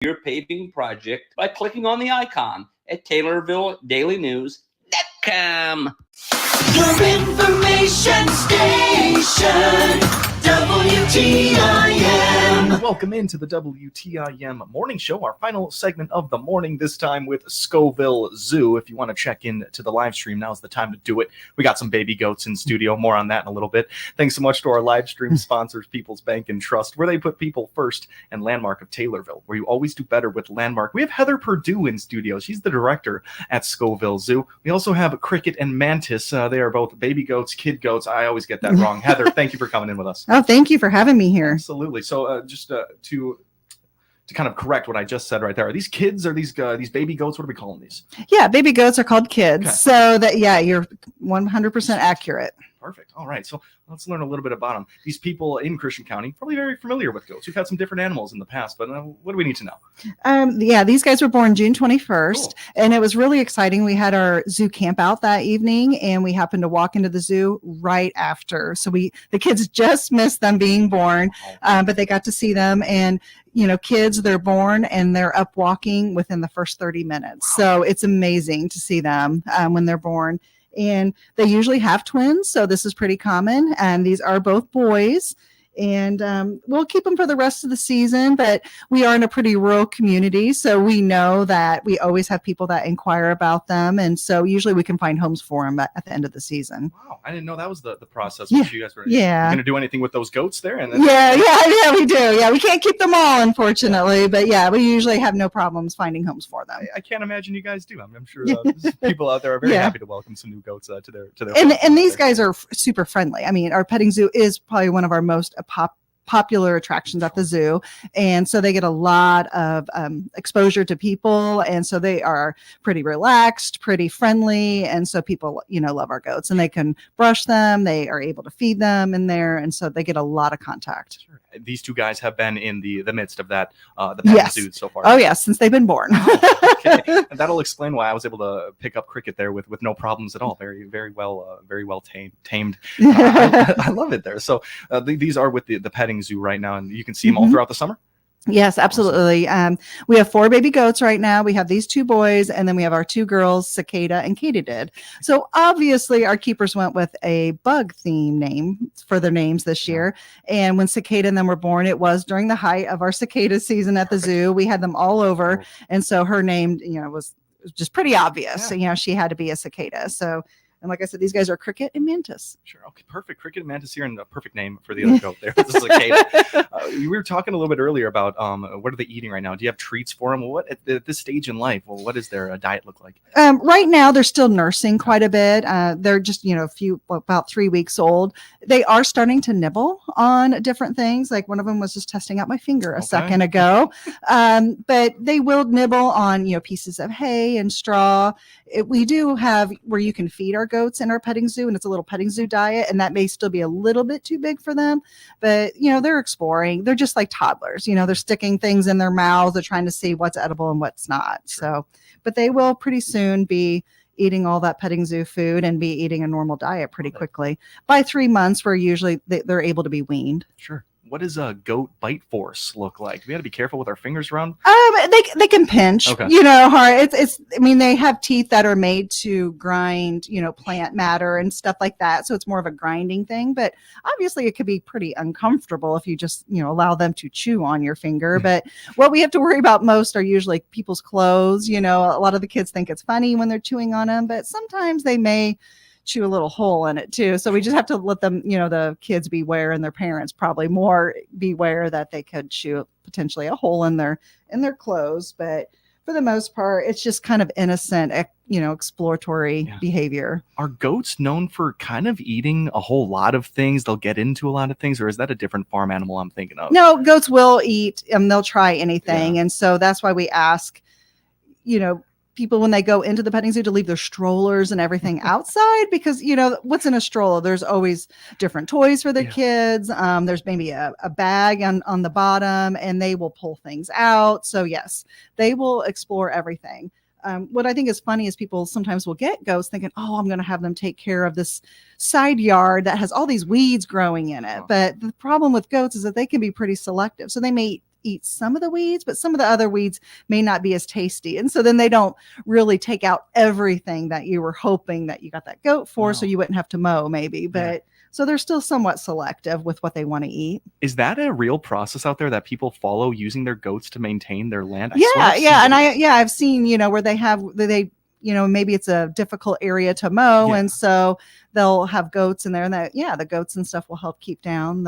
your paving project by clicking on the icon at TaylorvilleDailyNews.com. Your information station, WTIM. Welcome into the WTIM morning show, our final segment of the morning, this time with Scoville Zoo. If you want to check in to the live stream, now's the time to do it. We got some baby goats in studio, more on that in a little bit. Thanks so much to our live stream sponsors, People's Bank and Trust, where they put people first, and Landmark of Taylorville, where you always do better with Landmark. We have Heather Perdue in studio. She's the director at Scoville Zoo. We also have Cricket and Mantis. They are both baby goats, kid goats. I always get that wrong. Heather, thank you for coming in with us. Oh, thank you for having me here. Absolutely. So just to kind of correct what I just said right there, are these kids or these baby goats? What are we calling these? Yeah, baby goats are called kids. Okay. So that, yeah, you're 100% accurate. Perfect. All right. So let's learn a little bit about them. These people in Christian County probably very familiar with goats. We've had some different animals in the past, but what do we need to know? Yeah, these guys were born June 21st, cool. And it was really exciting. We had our zoo camp out that evening, and we happened to walk into the zoo right after. So the kids just missed them being born, but they got to see them. And kids, they're born and they're up walking within the first 30 minutes. Wow. So it's amazing to see them when they're born. And they usually have twins, so this is pretty common. And these are both boys. And we'll keep them for the rest of the season, but we are in a pretty rural community, so we know that we always have people that inquire about them, and so usually we can find homes for them at the end of the season. Wow, I didn't know that was the process. Yeah. You guys were going to do anything with those goats there? And then... Yeah, we do. Yeah, we can't keep them all, unfortunately, but yeah, we usually have no problems finding homes for them. I can't imagine you guys do. I'm sure people out there are very happy to welcome some new goats to their and these guys are super friendly. I mean, our petting zoo is probably one of our most popular attractions at the zoo, and so they get a lot of exposure to people, and so they are pretty relaxed, pretty friendly, and so people love our goats, and they can brush them, they are able to feed them in there, and so they get a lot of contact. Sure. These two guys have been in the midst of that the petting zoo so far. Oh yes, since they've been born. Okay. And that'll explain why I was able to pick up Cricket there with no problems at all. Very well tamed. I love it there. So these are with the petting zoo right now, and you can see them all throughout the summer. Yes, absolutely. Awesome. We have 4 baby goats right now. We have these 2 boys, and then we have our 2 girls, Cicada and Katydid. So obviously our keepers went with a bug theme name for their names this year. And when Cicada and them were born, it was during the height of our cicada season at the zoo. We had them all over. Cool. And so her name, was just pretty obvious. Yeah. She had to be a cicada. So, and like I said, these guys are Cricket and Mantis. Sure. Okay, perfect. Cricket and Mantis here, and a perfect name for the other goat there. This is a cicada. We were talking a little bit earlier about what are they eating right now? Do you have treats for them? What at this stage in life? Well, what does their diet look like? Right now, they're still nursing quite a bit. They're just about 3 weeks old. They are starting to nibble on different things. Like one of them was just testing out my finger a second ago. But they will nibble on pieces of hay and straw. We do have where you can feed our goats in our petting zoo, and it's a little petting zoo diet, and that may still be a little bit too big for them, but they're exploring. They're just like toddlers, they're sticking things in their mouths, they're trying to see what's edible and what's not. Sure. So, but they will pretty soon be eating all that petting zoo food and be eating a normal diet pretty quickly. By 3 months, where usually they're able to be weaned. Sure. What does a goat bite force look like? We got to be careful with our fingers around. They can pinch, hard. It's. I mean, they have teeth that are made to grind, plant matter and stuff like that. So it's more of a grinding thing. But obviously, it could be pretty uncomfortable if you just, allow them to chew on your finger. But what we have to worry about most are usually people's clothes. A lot of the kids think it's funny when they're chewing on them, but sometimes they may chew a little hole in it too. So we just have to let them, the kids beware, and their parents probably more beware that they could chew potentially a hole in their clothes. But for the most part, it's just kind of innocent, exploratory behavior. Are goats known for kind of eating a whole lot of things? They'll get into a lot of things, or is that a different farm animal I'm thinking of? No, goats will eat, they'll try anything. Yeah. And so that's why we ask, people when they go into the petting zoo to leave their strollers and everything outside, because what's in a stroller, there's always different toys for the kids. There's maybe a bag on the bottom, and they will pull things out. So yes, they will explore everything. What I think is funny is people sometimes will get goats thinking, I'm going to have them take care of this side yard that has all these weeds growing in it. But the problem with goats is that they can be pretty selective. So they may eat eat some of the weeds, but some of the other weeds may not be as tasty. And so then they don't really take out everything that you were hoping that you got that goat for, so Wow. you wouldn't have to mow maybe. But so they're still somewhat selective with what they want to eat. Is that a real process out there that people follow using their goats to maintain their land? I've seen, where they maybe it's a difficult area to mow, and so they'll have goats in there, and the goats and stuff will help keep down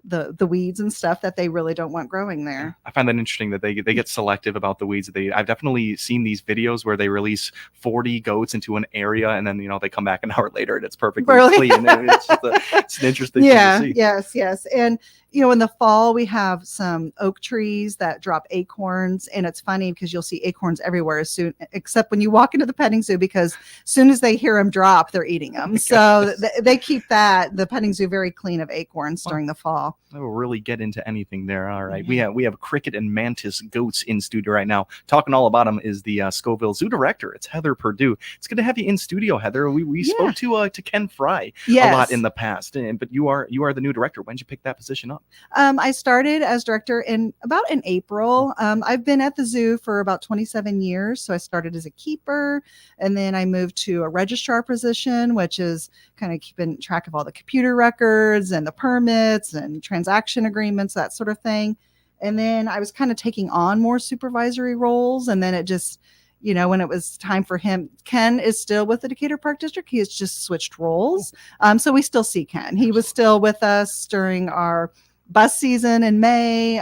the weeds and stuff that they really don't want growing there. I find that interesting that they get selective about the weeds. I've definitely seen these videos where they release 40 goats into an area, and then they come back an hour later and it's perfectly clean. And it's an interesting thing to see. Yes. And in the fall we have some oak trees that drop acorns, and it's funny because you'll see acorns everywhere except when you walk into the petting zoo, because as soon as they hear them drop, they're eating them. So they keep the petting zoo very clean of acorns during the fall. I will really get into anything there. All right. We have cricket and mantis goats in studio right now. Talking all about them is the Scoville Zoo director. It's Heather Purdue. It's good to have you in studio, Heather. We spoke to Ken Fry a lot in the past, but you are the new director. When did you pick that position up? I started as director in April. I've been at the zoo for about 27 years. So I started as a keeper, and then I moved to a registrar position, which is kind of keeping track of all the computer records and the permits and transaction agreements, that sort of thing. And then I was kind of taking on more supervisory roles. And then it just, when it was time for him, Ken is still with the Decatur Park District. He has just switched roles. So we still see Ken. He was still with us during our bus season in May.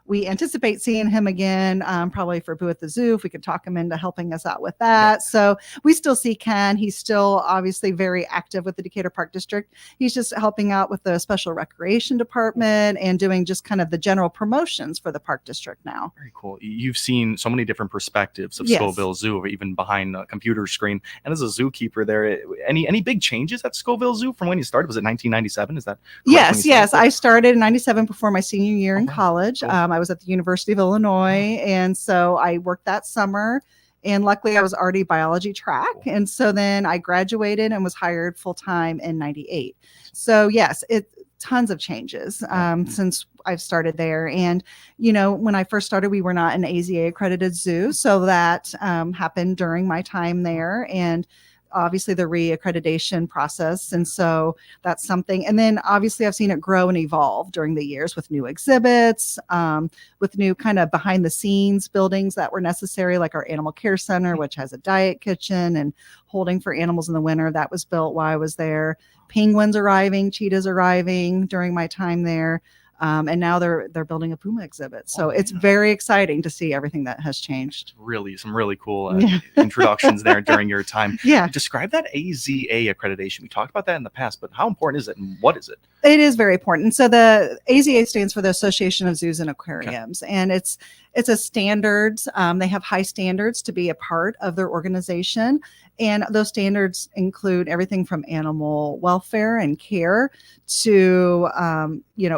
We anticipate seeing him again, probably for Boo at the Zoo, if we could talk him into helping us out with that. So we still see Ken. He's still obviously very active with the Decatur Park District. He's just helping out with the special recreation department and doing just kind of the general promotions for the park district now. Very cool. You've seen so many different perspectives of Scoville Zoo, even behind a computer screen. And as a zookeeper there, any big changes at Scoville Zoo from when you started? Was it 1997? Is that correct? Yes. I started in 97 before my senior year in college. Cool. I was at the University of Illinois, and so I worked that summer, and luckily I was already biology track. And so then I graduated and was hired full-time in 98. So yes, tons of changes since I've started there. And, when I first started, we were not an AZA accredited zoo. So that happened during my time there, and obviously the reaccreditation process. And so that's something. And then obviously I've seen it grow and evolve during the years with new exhibits, with new kind of behind the scenes buildings that were necessary, like our animal care center, which has a diet kitchen and holding for animals in the winter. That was built while I was there. Penguins arriving, cheetahs arriving during my time there. And now they're building a puma exhibit. So it's very exciting to see everything that has changed. Some really cool introductions there during your time. Yeah. Describe that AZA accreditation. We talked about that in the past, but how important is it and what is it? It is very important. So the AZA stands for the Association of Zoos and Aquariums, and it's a standards. They have high standards to be a part of their organization. And those standards include everything from animal welfare and care to,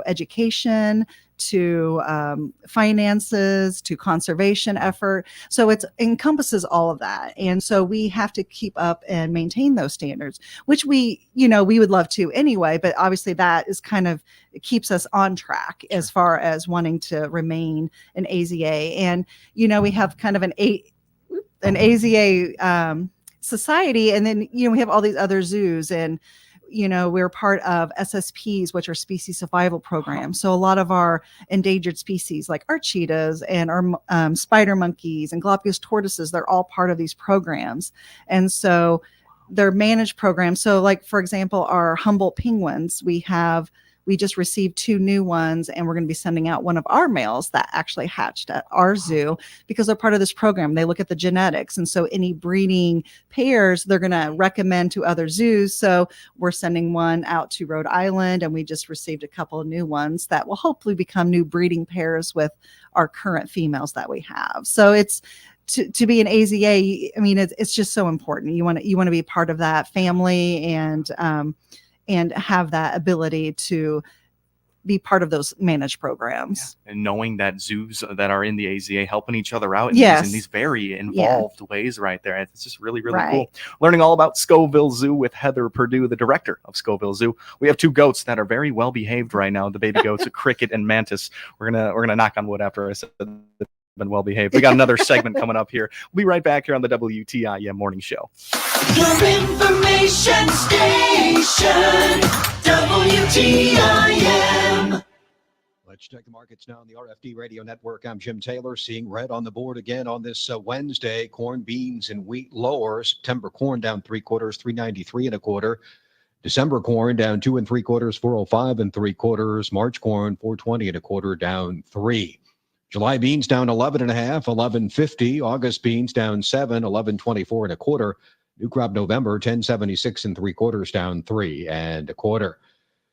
education, to finances, to conservation effort. So it encompasses all of that. And so we have to keep up and maintain those standards, which we would love to anyway, but obviously that is it keeps us on track as far as wanting to remain an AZA. And, we have kind of an AZA society, and then, we have all these other zoos, and we're part of SSPs, which are species survival programs. So a lot of our endangered species, like our cheetahs and our spider monkeys and Galapagos tortoises, they're all part of these programs. And so they're managed programs. So like, for example, our Humboldt penguins, we just received 2 new ones, and we're going to be sending out one of our males that actually hatched at our zoo because they're part of this program. They look at the genetics. And so any breeding pairs, they're going to recommend to other zoos. So we're sending one out to Rhode Island, and we just received a couple of new ones that will hopefully become new breeding pairs with our current females that we have. So it's, to be an AZA, it's just so important. You want to be part of that family and have that ability to, be part of those managed programs. And knowing that zoos that are in the AZA helping each other out in, Yes. these very involved ways right there. It's just really, really Right. cool. Learning all about Scoville Zoo with Heather Purdue, the director of Scoville Zoo. We have two goats that are very well behaved right now. The baby goats, Cricket and Mantis. We're gonna knock on wood after I said that. Been well behaved. We got another segment coming up here. We'll be right back here on the WTIM Morning Show. Your information station, WTIM. Let's check the markets now on the RFD Radio Network. I'm Jim Taylor, seeing red on the board again on this Wednesday. Corn, beans, and wheat lower. September corn down 3/4, 393 1/4. December corn down 2 3/4, 405 3/4. March corn 420 1/4, down 3. July beans down 11.5, 11.50. August beans down 7, 11.24 1/4. New crop November 10.76 3/4, down 3 1/4.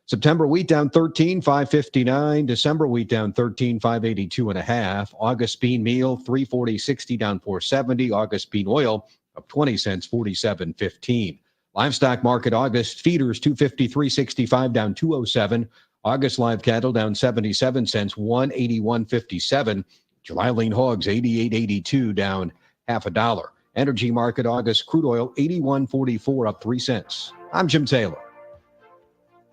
September wheat down 13, 5.59. December wheat down 13, 5.82 1/2. August bean meal 3.40.60, down 4.70. August bean oil up 20 cents, 47.15. Livestock market August feeders 253.65, down 207. August live cattle down 77 cents, 181.57. July lean hogs 88.82, down $0.50. Energy market August crude oil 81.44, up 3 cents. I'm Jim Taylor.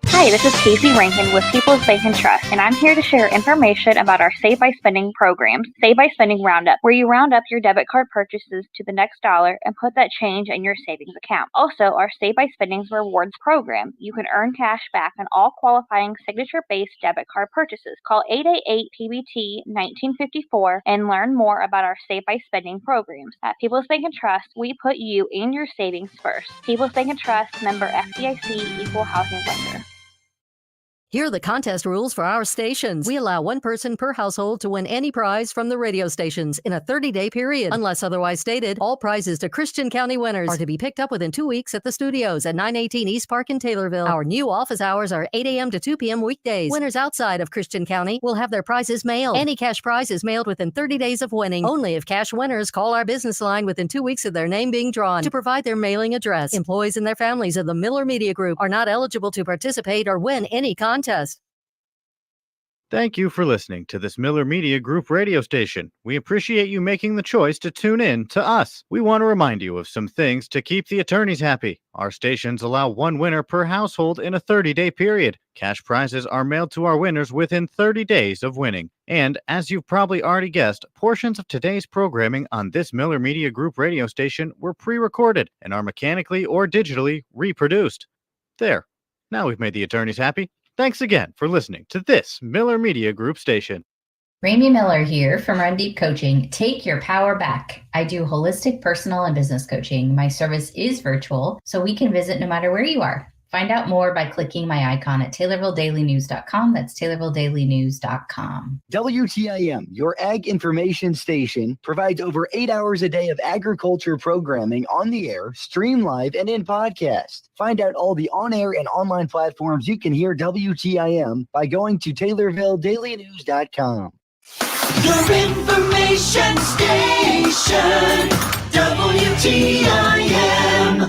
Hi, this is Casey Rankin with People's Bank and Trust, and I'm here to share information about our Save by Spending programs. Save by Spending Roundup, where you round up your debit card purchases to the next dollar and put that change in your savings account. Also, our Save by Spending's Rewards program. You can earn cash back on all qualifying signature-based debit card purchases. Call 888-PBT-1954 and learn more about our Save by Spending programs. At People's Bank and Trust, we put you and your savings first. People's Bank and Trust, member FDIC, equal housing lender. Here are the contest rules for our stations. We allow one person per household to win any prize from the radio stations in a 30-day period. Unless otherwise stated, all prizes to Christian County winners are to be picked up within 2 weeks at the studios at 918 East Park in Taylorville. Our new office hours are 8 a.m. to 2 p.m. weekdays. Winners outside of Christian County will have their prizes mailed. Any cash prize is mailed within 30 days of winning. Only if cash winners call our business line within 2 weeks of their name being drawn to provide their mailing address. Employees and their families of the Miller Media Group are not eligible to participate or win any contest. Thank you for listening to this Miller Media Group radio station. We appreciate you making the choice to tune in to us. We want to remind you of some things to keep the attorneys happy. Our stations allow one winner per household in a 30-day period. Cash prizes are mailed to our winners within 30 days of winning. And as you've probably already guessed, portions of today's programming on this Miller Media Group radio station were pre-recorded and are mechanically or digitally reproduced. There. Now we've made the attorneys happy. Thanks again for listening to this Miller Media Group station. Ramey Miller here from Run Deep Coaching. Take your power back. I do holistic personal and business coaching. My service is virtual, so we can visit no matter where you are. Find out more by clicking my icon at TaylorvilleDailyNews.com. That's TaylorvilleDailyNews.com. WTIM, your ag information station, provides over 8 hours a day of agriculture programming on the air, stream live, and in podcast. Find out all the on-air and online platforms you can hear WTIM by going to TaylorvilleDailyNews.com. Your information station, WTIM.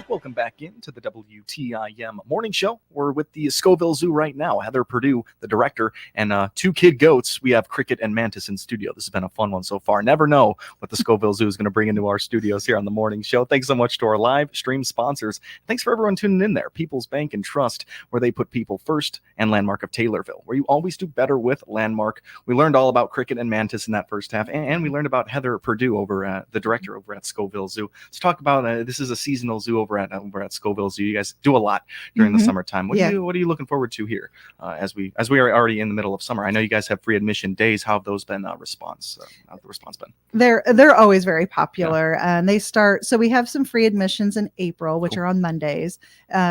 Welcome back into the WTIM Morning Show. We're with the Scoville Zoo right now. Heather Purdue, the director, and two kid goats. We have Cricket and Mantis in studio. This has been a fun one so far. Never know what the Scoville Zoo is going to bring into our studios here on the Morning Show. Thanks so much to our live stream sponsors. Thanks for everyone tuning in there. People's Bank and Trust, where they put people first, and Landmark of Taylorville, where you always do better with Landmark. We learned all about Cricket and Mantis in that first half, and we learned about Heather Purdue, the director over at Scoville Zoo. Let's talk about this is a seasonal zoo over at Scoville Zoo. You guys do a lot during the summertime. What are you looking forward to here as we are already in the middle of summer? I know you guys have free admission days. How have those been? How's the response been? They're always very popular, and they start. So we have some free admissions in April, which are on Mondays.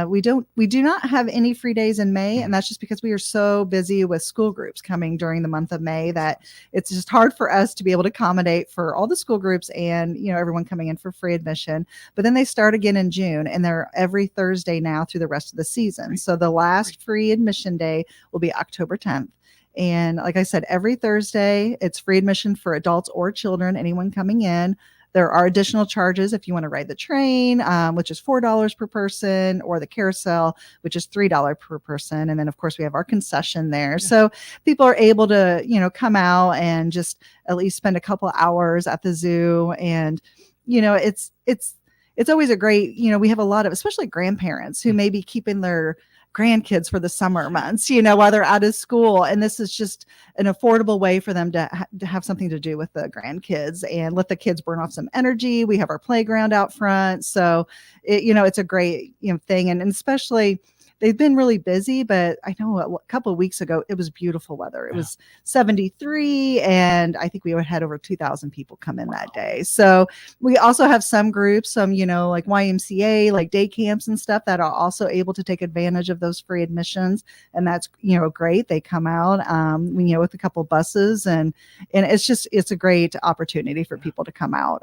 We do not have any free days in May, and that's just because we are so busy with school groups coming during the month of May that it's just hard for us to be able to accommodate for all the school groups and everyone coming in for free admission. But then they start again in June, and they're every Thursday now through the rest of the season. So the last free admission day will be October 10th. And like I said, every Thursday, it's free admission for adults or children, anyone coming in. There are additional charges if you want to ride the train, which is $4 per person, or the carousel, which is $3 per person. And then, of course, we have our concession there. Yeah. So people are able to, come out and just at least spend a couple hours at the zoo. And, it's always a great, we have a lot of, especially grandparents who may be keeping their grandkids for the summer months, while they're out of school. And this is just an affordable way for them to have something to do with the grandkids and let the kids burn off some energy. We have our playground out front. So, it's a great, thing. And especially, they've been really busy, but I know a couple of weeks ago, it was beautiful weather. It was 73, and I think we had over 2,000 people come in that day. So we also have some groups, like YMCA, like day camps and stuff, that are also able to take advantage of those free admissions. And that's, great. They come out, with a couple of buses, and it's a great opportunity for people to come out.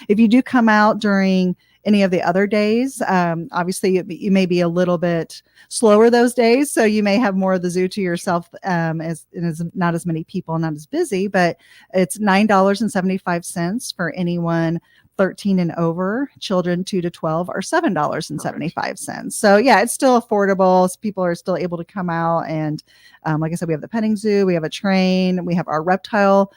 If you do come out during any of the other days, obviously you may be a little bit slower those days, so you may have more of the zoo to yourself, as not as many people, not as busy. But it's $9.75 for anyone 13 and over. Children 2 to 12 are $7.75. So yeah, it's still affordable. So people are still able to come out, and like I said, we have the petting zoo, we have a train, we have our reptile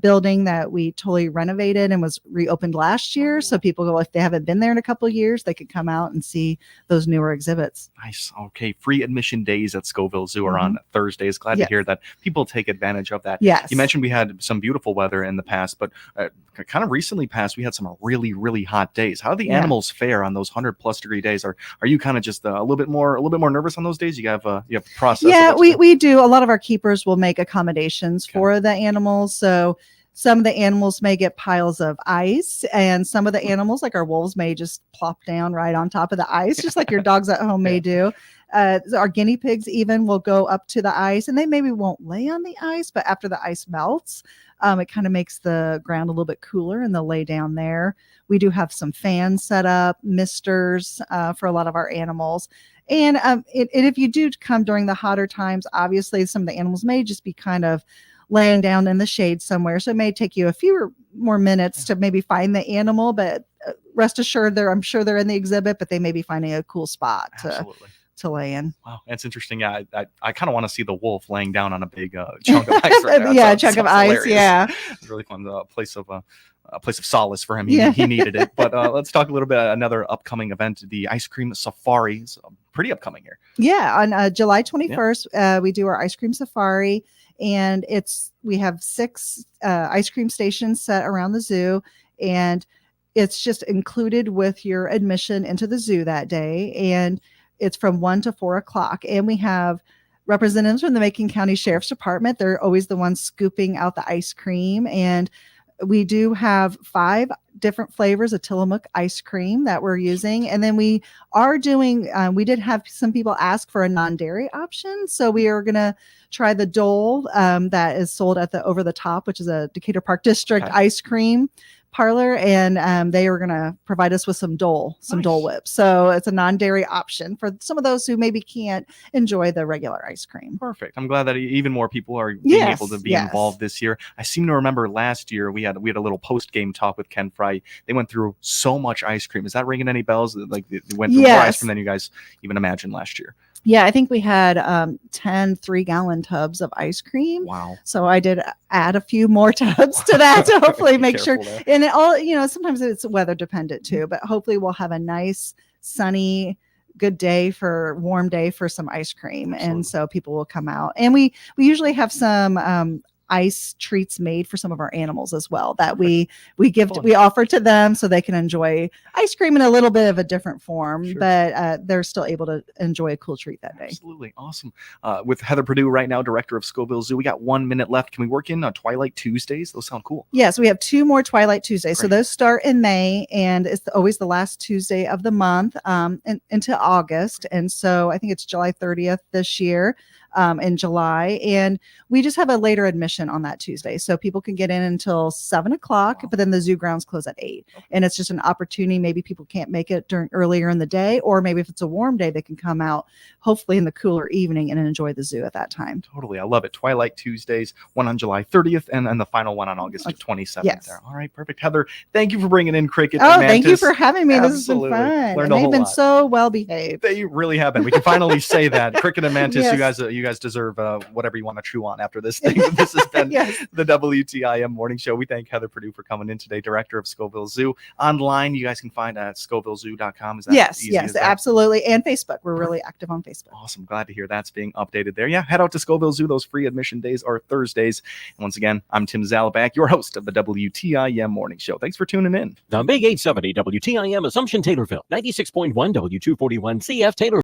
building that we totally renovated and was reopened last year. So people go, if they haven't been there in a couple of years, they could come out and see those newer exhibits. Nice. Okay. Free admission days at Scoville Zoo are on Thursdays. Glad to hear that people take advantage of that. Yes. You mentioned we had some beautiful weather in the past, but kind of recently past, we had some really, really hot days. How do the animals fare on those 100+ degree days? Are you kind of just a little bit more nervous on those days? You have to process. Yeah, we do. A lot of our keepers will make accommodations for the animals. So some of the animals may get piles of ice, and some of the animals, like our wolves, may just plop down right on top of the ice, just like your dogs at home may do. Our guinea pigs even will go up to the ice, and they maybe won't lay on the ice, but after the ice melts, it kind of makes the ground a little bit cooler, and they'll lay down there. We do have some fans set up, misters for a lot of our animals. And if you do come during the hotter times, obviously some of the animals may just be kind of laying down in the shade somewhere. So it may take you a few more minutes to maybe find the animal, but rest assured, I'm sure they're in the exhibit, but they may be finding a cool spot to lay in. Wow, that's interesting. Yeah, I kind of want to see the wolf laying down on a big chunk of ice right now. Yeah, a chunk of ice. Hilarious. Yeah, it's really fun. A place of solace for him. He needed it. But let's talk a little bit another upcoming event, the ice cream safari. It's pretty upcoming here. Yeah, on July 21st, we do our ice cream safari, and we have 6 ice cream stations set around the zoo, and it's just included with your admission into the zoo that day, and it's from 1 to 4 o'clock. And we have representatives from the Macon County Sheriff's Department. They're always the ones scooping out the ice cream, and we do have 5 different flavors of Tillamook ice cream that we're using. And then we are doing, we did have some people ask for a non-dairy option. So we are going to try the Dole that is sold at the Over the Top, which is a Decatur Park District ice cream parlor, and they are going to provide us with some Dole whips. So it's a non-dairy option for some of those who maybe can't enjoy the regular ice cream. Perfect. I'm glad that even more people are being able to be involved this year. I seem to remember last year we had a little post-game talk with Ken Fry. They went through so much ice cream. Is that ringing any bells? Like they went through more ice cream than you guys even imagined last year. Yeah, I think we had 10 3-gallon tubs of ice cream. Wow. So I did add a few more tubs to that to hopefully make sure. There. And it all, sometimes it's weather dependent too, but hopefully we'll have a nice, sunny, good day warm day for some ice cream. Absolutely. And so people will come out. And we usually have some ice treats made for some of our animals as well that we offer to them so they can enjoy ice cream in a little bit of a different form, but they're still able to enjoy a cool treat that day. Absolutely. Awesome. With Heather Purdue right now, director of Scoville Zoo, we got 1 minute left. Can we work in Twilight Tuesdays? Those sound cool. Yes, we have 2 more Twilight Tuesdays. Great. So those start in May, and it's always the last Tuesday of the month into August. And so I think it's July 30th this year. in July. And we just have a later admission on that Tuesday. So people can get in until 7 o'clock, but then the zoo grounds close at 8. And it's just an opportunity. Maybe people can't make it during earlier in the day, or maybe if it's a warm day, they can come out hopefully in the cooler evening and enjoy the zoo at that time. Totally. I love it. Twilight Tuesdays, one on July 30th, and then the final one on August 27th. Yes. There. All right, perfect. Heather, thank you for bringing in Cricket. Oh, and thank you Mantis. for having me. This Absolutely. has been fun. Learned And a they've whole been lot. so well behaved. They really have been. We can finally say that. Cricket and Mantis, Yes. you guys deserve whatever you want to chew on after this thing. This has been Yes. the WTIM Morning Show. We thank Heather Perdue for coming in today, director of Scoville Zoo. Online, you guys can find at scovillezoo.com. Is that Yes, easy as yes, that? absolutely. And Facebook. We're really active on Facebook. Awesome. Glad to hear that's being updated there. Yeah, head out to Scoville Zoo. Those free admission days are Thursdays. And once again, I'm Tim Zalabak, your host of the WTIM Morning Show. Thanks for tuning in. The Big 870 WTIM Assumption Taylorville, 96.1 W241 CF Taylor.